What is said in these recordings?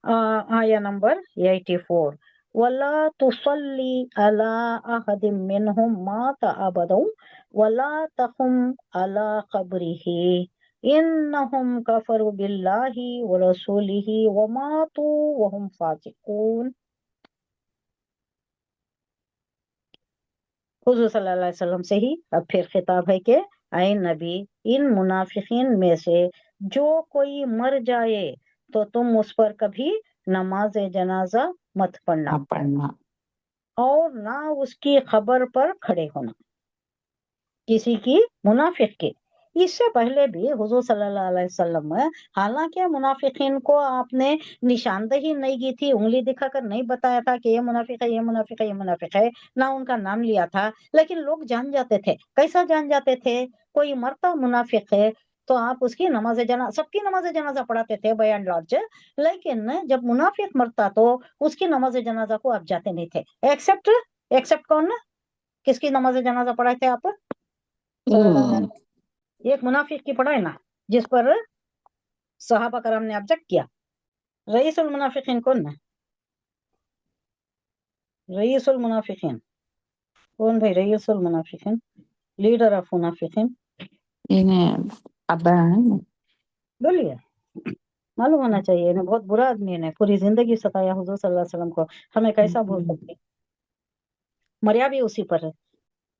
आया नंबर 84। वला तुसल्ली अला अहदिम मिनहुम मात अबदौ वला तकुम अला कब्रिही इन्नहुम कफरू बिल्लाहि व रसूलिही व मातू वहुम फासिकून। हुजूर सल्लल्लाहु अलैहि वसल्लम से ही अब फिर खिताब है कि ऐ नबी, इन मुनाफिकीन में से जो कोई मर जाए तो तुम उस पर कभी नमाज जनाजा मत पढ़ना نہ پڑھنا. और ना उसकी खबर पर खड़े होना, किसी की मुनाफिक के। इससे पहले भी हुजूर सल्लल्लाहु अलैहि वसल्लम हालांकि मुनाफिकीन को आपने निशानदही नहीं की थी, उंगली दिखाकर नहीं बताया था कि ये मुनाफिक है, ये मुनाफिक है, ये मुनाफिक है, ना उनका नाम लिया था, लेकिन लोग जान जाते थे। कैसा जान जाते थे? कोई मरता मुनाफिक है तो आप उसकी नमाज जना सबकी नमाज जनाजा पढ़ाते थे बाय एंड लार्ज, लेकिन जब मुनाफिक मरता तो उसकी नमाज जनाजा को आप जाते नहीं थे। एक्सेप्ट एक्सेप्ट कौन? किसकी नमाज जनाजा पढ़ाए थे आप सल्लल्लाहु अलैहि वसल्लम? एक मुनाफिक की पढ़ाए ना, जिस पर सहाबा करम ने ऑब्जेक्ट किया। रईसुल मुनाफिकीन कौन है? रईसुल मुनाफिकीन कौन भाई? रईसुल मुनाफिकीन, लीडर ऑफ मुनाफिकीन ابا ہے نا. बोलिए, मालूम होना चाहिए। इन्हें बहुत बुरा आदमी ने पूरी जिंदगी सताया हुजूर सल्लल्लाहु अलैहि वसल्लम को, हमें कैसा भूल सकते? मरिया भी उसी पर है,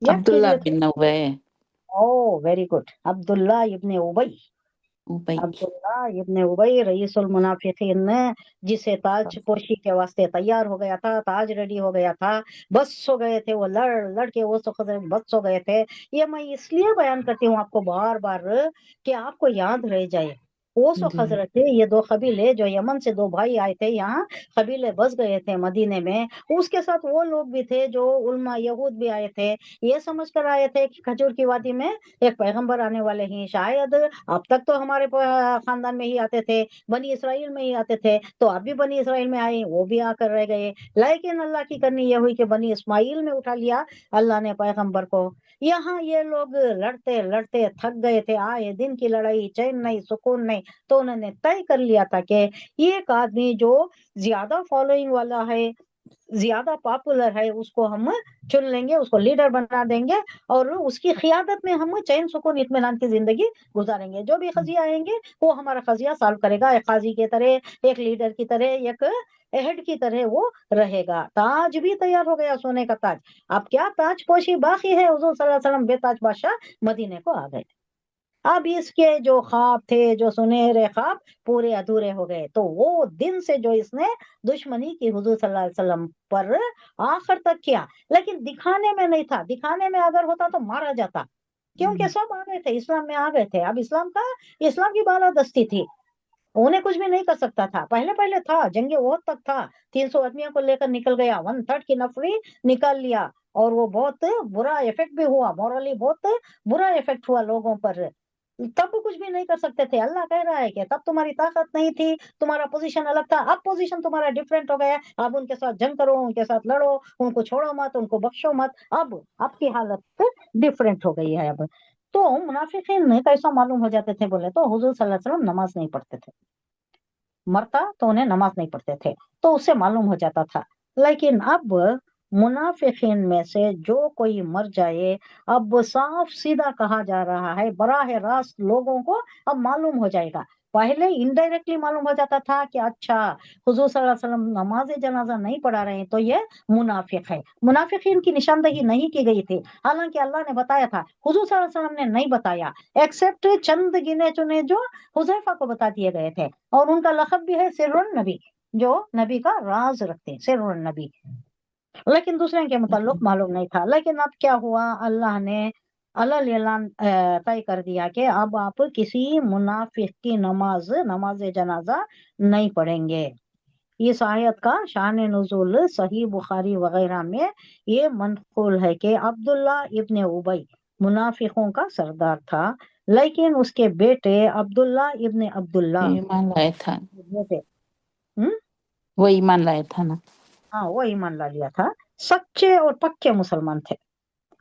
याद عبداللہ कीजिए بن तो। ابی. ओ वेरी गुड, अब्दुल्ला इब्ने उबई। ابی. अब्दुल्ला इब्ने उबई रईसुल मुनाफिकीन ने, जिसे ताज पोशी के वास्ते तैयार हो गया था, ताज रेडी हो गया था, बस हो गए थे वो, लड़ लड़ के वो बस हो गए थे। ये मैं इसलिए बयान करती हूँ आपको बार बार कि आपको याद रह जाए। वो सो جی. खजरत थे, ये दो कबीले जो यमन से दो भाई आए थे यहाँ, कबीले बस गए थे मदीने में। उसके साथ वो लोग भी थे जो उलमा यहूद भी आए थे, ये समझ कर आए थे कि खजूर की वादी में एक पैगंबर आने वाले हैं शायद। अब तक तो हमारे खानदान में ही आते थे, बनी इसराइल में ही आते थे, तो अब भी बनी इसराइल में आए, वो भी आकर रह गए। लेकिन अल्लाह की करनी ये हुई कि बनी इस्माइल में उठा लिया अल्लाह ने पैगंबर को। यहाँ ये लोग लड़ते लड़ते थक गए थे, आए दिन की लड़ाई, चैन नहीं सुकून नहीं। तो उन्होंने तय कर लिया था कि एक आदमी जो ज्यादा फॉलोइंग वाला है, ज्यादा पॉपुलर है, उसको हम चुन लेंगे, उसको लीडर बना देंगे और उसकी क़ियादत में हम चैन सुकून इत्मीनान की जिंदगी गुजारेंगे। जो भी कजिया आएंगे वो हमारा कजिया सॉल्व करेगा, एक काजी की तरह, एक लीडर की तरह, एक हेड की तरह वो रहेगा। ताज भी तैयार हो गया, सोने का ताज। अब क्या ताज पोशी बाकी है? हुजूर सल्लल्लाहु अलैहि वसल्लम बेताज बादशाह मदीने को आ गए। अब इसके जो ख्वाब थे, जो सुनहरे ख्वाब, पूरे अधूरे हो गए। तो वो दिन से जो इसने दुश्मनी की हुजूर सल्लल्लाहु अलैहि वसल्लम पर, आखिर तक किया, लेकिन दिखाने में नहीं था। दिखाने में अगर होता तो मारा जाता, क्योंकि सब आ गए थे, इस्लाम में आ गए थे। अब इस्लाम की बालादस्ती थी, उन्हें कुछ भी नहीं कर सकता था। पहले पहले था, जंगे ओहद तक था, 300 आदमियों को लेकर निकल गया, 1/3 की नफरी निकाल लिया, और वो बहुत बुरा इफेक्ट भी हुआ, मॉरली बहुत बुरा इफेक्ट हुआ लोगों पर। तब कुछ भी नहीं कर सकते थे। अल्लाह कह रहा है कि तब तुम्हारी ताकत नहीं थी, तुम्हारा पोजीशन अलग था, अब पोजीशन तुम्हारा डिफरेंट हो गया। अब उनके साथ जंग करो, उनके साथ लड़ो, उनको छोड़ो मत, उनको बख्शो मत। अब आपकी हालत डिफरेंट हो गई है अब। तो मुनाफिकीन कैसा मालूम हो जाते थे बोले तो, हुजूर सल्लल्लाहु अलैहि वसल्लम नमाज नहीं पढ़ते थे, मरता तो उन्हें नमाज नहीं पढ़ते थे, तो उससे मालूम हो जाता था। लेकिन अब मुनाफिकीन में से जो कोई मर जाए, अब साफ सीधा कहा जा रहा है, बराह रास्त लोगों को अब मालूम हो जाएगा। पहले इनडायरेक्टली मालूम हो जाता था कि अच्छा, हुजूर सल्लल्लाहु अलैहि वसल्लम नमाज जनाजा नहीं पढ़ा रहे हैं तो ये मुनाफिक है। मुनाफिकीन की निशानदही नहीं की गई थी, हालांकि अल्लाह ने बताया था, हुजूर सल्लल्लाहु अलैहि वसल्लम ने नहीं बताया, एक्सेप्ट चंद गिने चुने जो हुजैफा को बता दिए गए थे। और उनका लखब भी है सिर्रुन नबी, जो नबी का राज रखते हैं, सिर्रुन नबी। लेकिन दूसरे के मुताल्लिक मालूम नहीं था। लेकिन अब क्या हुआ, अल्लाह ने अलल ऐलान तय कर दिया कि अब आप किसी मुनाफिक की नमाज जनाजा नहीं पढ़ेंगे। इस आयत का शान नुज़ूल सही बुखारी वगैरह में ये मनक़ूल है कि अब्दुल्ला इब्ने उबई मुनाफिकों का सरदार था, लेकिन उसके बेटे अब्दुल्ला इब्ने अब्दुल्ला ایمان لائے تھا. बेटे हम्म وہ ایمان لائے تھا نا. हाँ, वो ईमान ला लिया था, सच्चे और पक्के मुसलमान थे।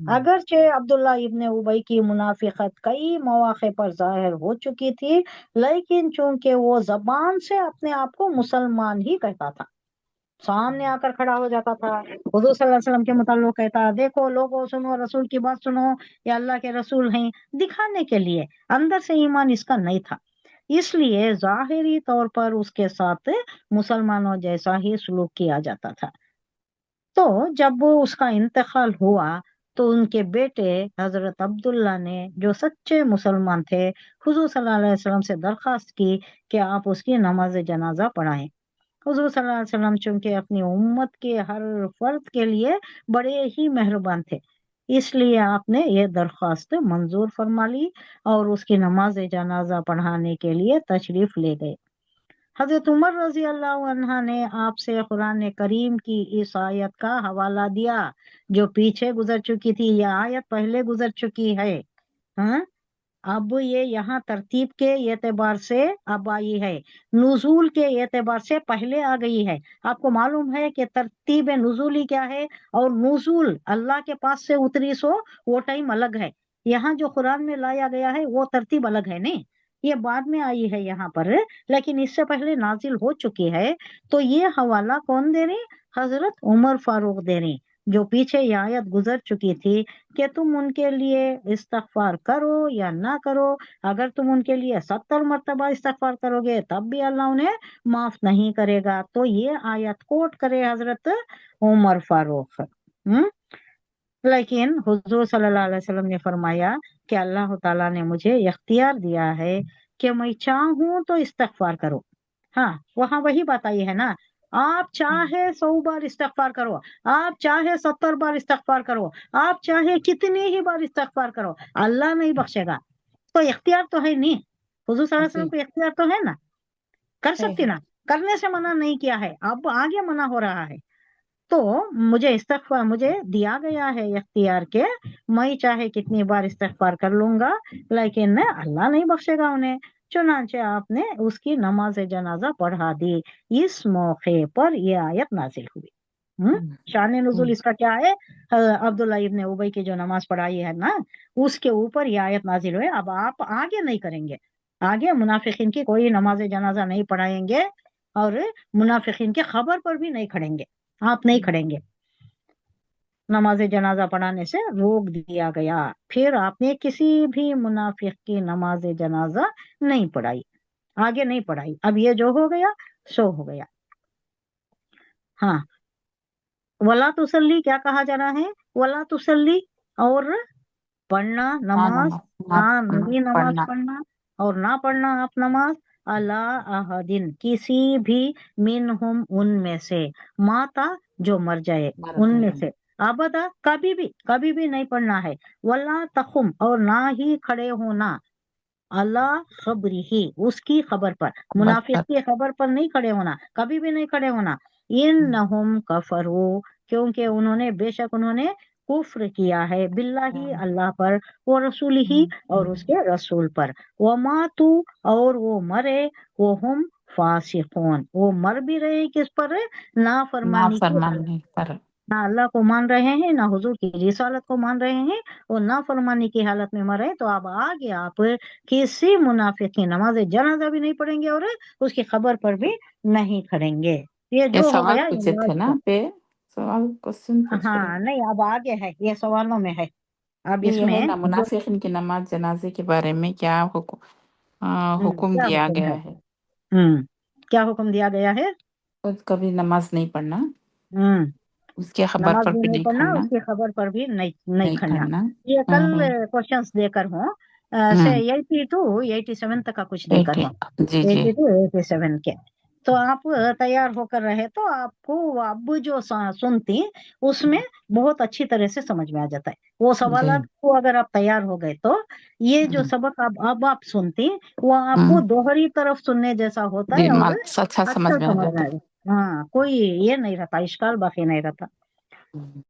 अगरचे अब्दुल्ला इब्न उबई की मुनाफिकत कई मौके पर जाहिर हो चुकी थी, लेकिन चूंकि वो जबान से अपने आप को मुसलमान ही कहता था, सामने आकर खड़ा हो जाता था, हुजूर सल्लल्लाहु अलैहि वसल्लम के मुताल्लिक कहता, देखो लोगों सुनो, रसूल की बात सुनो, ये अल्लाह के रसूल हैं, दिखाने के लिए, अंदर से ईमान इसका नहीं था, इसलिए जाहिरी तौर पर उसके साथ मुसलमानों जैसा ही सलूक किया जाता था। तो जब वो उसका इंतकाल हुआ तो उनके बेटे हजरत अब्दुल्ला ने, जो सच्चे मुसलमान थे, हुजूर सल्लल्लाहु अलैहि वसल्लम से दरखास्त की कि आप उसकी नमाज जनाजा पढ़ाएं। हुजूर सल्लल्लाहु अलैहि वसल्लम चूंकि अपनी उम्मत के हर फर्द के लिए बड़े ही मेहरबान थे, इसलिए आपने ये दरखास्त मंजूर फरमा ली और उसकी नमाज जनाजा पढ़ाने के लिए तशरीफ ले गए। हजरत उमर रजी अल्लाह अन्हा ने आपसे कुरान करीम की इस आयत का हवाला दिया जो पीछे गुजर चुकी थी, यह आयत पहले गुजर चुकी है। हाँ, अब ये यहाँ तरतीब के एतबार से अब आई है, नुजूल के एतबार से पहले आ गई है। आपको मालूम है कि तरतीब नुजूली क्या है, और नुजूल अल्लाह के पास से उतरी सो वो टाइम अलग है, यहाँ जो कुरान में लाया गया है वो तरतीब अलग है, नहीं, ये बाद में आई है यहाँ पर, लेकिन इससे पहले नाजिल हो चुकी है। तो ये हवाला कौन दे रही? हजरत उमर फारूक दे रही, जो पीछे ये आयत गुजर चुकी थी कि तुम उनके लिए इस्तगफार करो या ना करो, अगर तुम उनके लिए 70 मरतबा इस्तगफार करोगे तब भी अल्लाह उन्हें माफ नहीं करेगा। तो ये आयत कोट करे हजरत उमर फारूक। लेकिन हुजूर सल्लल्लाहु अलैहि वसल्लम ने फरमाया कि अल्लाह ताला ने मुझे इख्तियार दिया है कि मैं चाहूं तो इस्तगफार करो। हाँ, वहां वही बात आई है ना, आप चाहे 100 बार इस्तगफार करो, आप चाहे 70 बार इस्तगफार करो, आप चाहे कितनी ही बार इस्तगफार करो, अल्लाह नहीं बख्शेगा। तो इख्तियार तो है नहीं, हुजूर सल्लल्लाहु अलैहि वसल्लम जी, को इख्तियार तो है ना, कर सकती है। ना, करने से मना नहीं किया है, अब आगे मना हो रहा है। तो मुझे इस्तगफार मुझे दिया गया है इख्तियार के, मैं चाहे कितनी बार इस्तगफार कर लूंगा, लेकिन अल्लाह नहीं बख्शेगा उन्हें। चुनांचे आपने उसकी नमाज जनाजा पढ़ा दी, इस मौके पर यह आयत नाजिल हुई। शान नुजुल हम्म, इसका क्या है? अब्दुल्ला इब्न उबई की जो नमाज पढ़ाई है ना, उसके ऊपर यह आयत नाजिल हुई। अब आप आगे नहीं करेंगे, आगे मुनाफिकीन की कोई नमाज जनाजा नहीं पढ़ाएंगे, और मुनाफिकीन के खबर पर भी नहीं खड़ेंगे, आप नहीं खड़ेंगे, नमाज जनाजा पढ़ाने से रोक दिया गया। फिर आपने किसी भी मुनाफिक की नमाज जनाजा नहीं पढ़ाई, आगे नहीं पढ़ाई, अब ये जो हो गया सो हो गया। हाँ, वला तुसल्ली क्या कहा जा रहा है? वला तुसल्ली, और पढ़ना ना नमाज, नमाज ना ना पढ़ना नहीं नमाज पढ़ना पढ़ना, और ना पढ़ना आप नमाज, अला अहदिन किसी भी, मिनहुम उनमें से, माता जो मर जाए मर उनमें गए। से, अबदा कभी भी नहीं पढ़ना है, वला तखुम और ना ही खड़े होना, अला खबरी ही उसकी खबर पर, खबर मुनाफिक पर। की खबर पर नहीं खड़े होना, कभी भी नहीं खड़े होना। इन्नहुम कफरू, क्योंकि उन्होंने, बेशक उन्होंने कुफ्र किया है, बिल्लाही अल्लाह पर, वो रसूल ही और उसके रसूल पर, वो मातू और वो मरे, वो हम फासिकून, वो मर भी रहे किस पर? ना नाफरमानी की हालत, फरमाने पर। ना अल्लाह को मान रहे हैं ना हुजूर की रिसालत को मान रहे हैं, और ना फरमानी की हालत में मरे। तो अब आगे आप किसी मुनाफिक की नमाज जनाजा भी नहीं पढ़ेंगे और उसकी खबर पर भी नहीं खड़ेंगे। ये ये जो हो सवाल गया ये पूछे थे ना लास्ट। पे, सवाल क्वेश्चन पूछ रहे हाँ, नहीं, अब आगे है, ये सवालों में है, अब ये है इसमें ना जो मुनाफिकीन की नमाज जनाजे के बारे में क्या हुक्म क्या दिया हुक्म गया है? है। क्या हुक्म दिया गया है? तो कभी नमाज नहीं पढ़ना, हम्म उसके खबर नमाज पर भी भी नहीं नहीं पढ़ना, खड़ना। उसकी खबर पर भी नहीं नहीं खड़ना। खड़ना। ये कल हम्म। क्वेश्चंस देकर हूँ, से हम्म। 82 87 तक का कुछ देकर एटी। हूँ, जी जी। 82 87 के। तो आप तैयार होकर रहे तो आपको अब जो सुनती उसमें बहुत अच्छी तरह से समझ में आ जाता है वो जी। सवालात को, अगर आप तैयार हो गए तो ये जो हम्म। सबक अब आप सुनती वो आपको हम्म, दोहरी तरफ सुनने जैसा होता जी है, और माल अच्छा समझ अच्छा में आ समझ में जाता आएगा। हाँ, कोई ये नहीं रहता, इश्काल बाकी नहीं रहता। है।